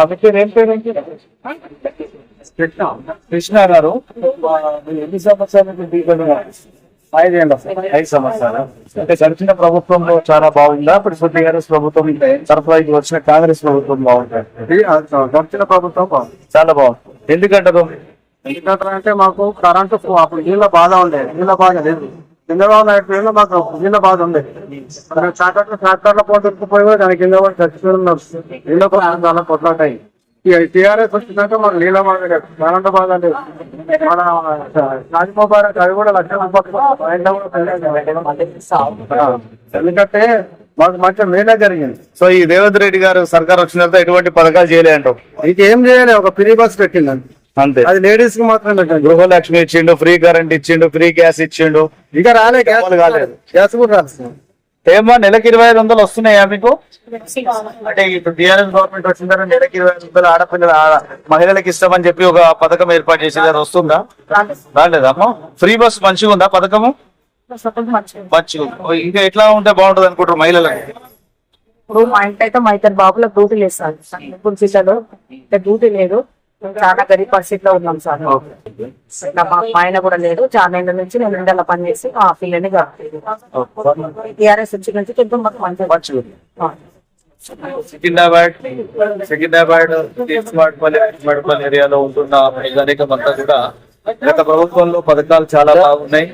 మీ పేరు ఏం పేరు కృష్ణ గారు. ఎన్ని సంవత్సరాలు? 5 సంవత్సరాలు. అంటే గడిచిన ప్రభుత్వంలో చాలా బాగుందా? ఇప్పుడు టీఆర్ఎస్ ప్రభుత్వం సరఫరాకి వచ్చిన కాంగ్రెస్ ప్రభుత్వం బాగుంటుంది? గడిచిన ప్రభుత్వం బాగుంది, చాలా బాగుంది. ఎందుకంటారు? ఎందుకంటే మాకు కరెంటు అప్పుడు నీళ్ళ బాధ ఉండేది, నీళ్ళ బాధ లేదు. చంద్రబాబు నాయుడు మాకు నీళ్ళ బాధ ఉండేది. ట్రాక్టర్ల పోయి దాని కింద కూడా చచ్చిపోయి నీళ్ళ చాలా కొట్లాటాయి. టీఆర్ఎస్ వచ్చినాక మాకు నీళ్ళ బాధ లేదు, కరెంటు బాధ లేదు. మన రాజమోబారక్ అవి కూడా ఎందుకంటే మాకు మంచిగా మేలే జరిగింది. సో ఈ రేవంత్ రెడ్డి గారు సర్కార్ వచ్చిన తర్వాత ఎటువంటి పథకాలు చేయలే అంటావు? ఇంకేం చేయాలి, ఒక ఫ్రీ బస్ పెట్టిందండి అంతే. అది లేడీస్ కి మాత్రమే. గృహలక్ష్మి ఇచ్చిండు, ఫ్రీ కరెంట్ ఇచ్చిండు, ఫ్రీ గ్యాస్ ఇచ్చిండు. ఇంకా రాలే, కాలేదు. గ్యాస్ కూడా రాలేదు. ఏమో నెలకి 25,000 వస్తున్నాయా మీకు? అంటే ఇప్పుడు టీఆర్ఎస్ గవర్నమెంట్ వచ్చిన తర్వాత నెలకి 25,000 ఆడపిల్లల మహిళలకు ఇస్తామని చెప్పి ఒక పథకం ఏర్పాటు చేసేది, అది వస్తుందా? రాలేదమ్మా. ఫ్రీ బస్ మంచిగా ఉందా పథకము? మంచిగా. ఇంకా ఎట్లా ఉంటే బాగుంటది అనుకుంటారు మహిళలకు? ఇప్పుడు మా ఇంటి అయితే మా ఇద్దరు బాబులకు డ్యూటీ లేదు సార్. ఇప్పుడు సిటీలో డ్యూటీ లేదు, చాలా గరీబ్ పరిస్థితిలో ఉన్నాం సార్. ఇంకా మా ఆయన కూడా లేదు. చాలా ఏళ్ళ నుంచి నేను ఇండలో పనిచేసి ఆ పిల్లని టీఆర్ఎస్ వచ్చి నుంచి కొంచెం మాకు మంచిగా. సికింద్రాబాద్ మడపల్లి ఏరియాలో ఉంటున్న ప్రజానికం అంతా కూడా గత ప్రభుత్వంలో పథకాలు చాలా బాగున్నాయి,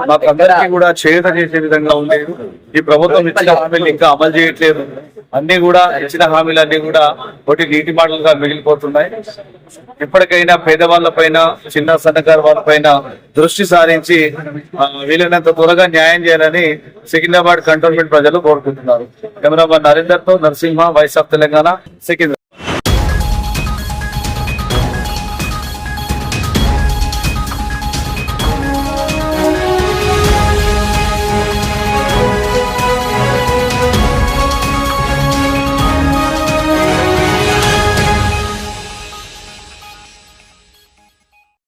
మాకు అందరికీ కూడా చేయూత చేసే విధంగా ఉండేది. ఈ ప్రభుత్వం ఇచ్చిన హామీలు ఇంకా అమలు చేయట్లేదు. అన్ని కూడా ఇచ్చిన హామీలు అన్ని కూడా ఒకటి నీటి మాటలుగా మిగిలిపోతున్నాయి. ఇప్పటికైనా పేదవాళ్ల పైన, చిన్న సన్నకారు వాళ్ళ పైన దృష్టి సారించి వీలైనంత త్వరగా న్యాయం చేయాలని సికింద్రాబాద్ కంటోన్మెంట్ ప్రజలు కోరుకుంటున్నారు. కెమెరామన్ నరేందర్ తో నరసింహ, వాయిస్ ఆఫ్ తెలంగాణ, సికింద్రాబాద్.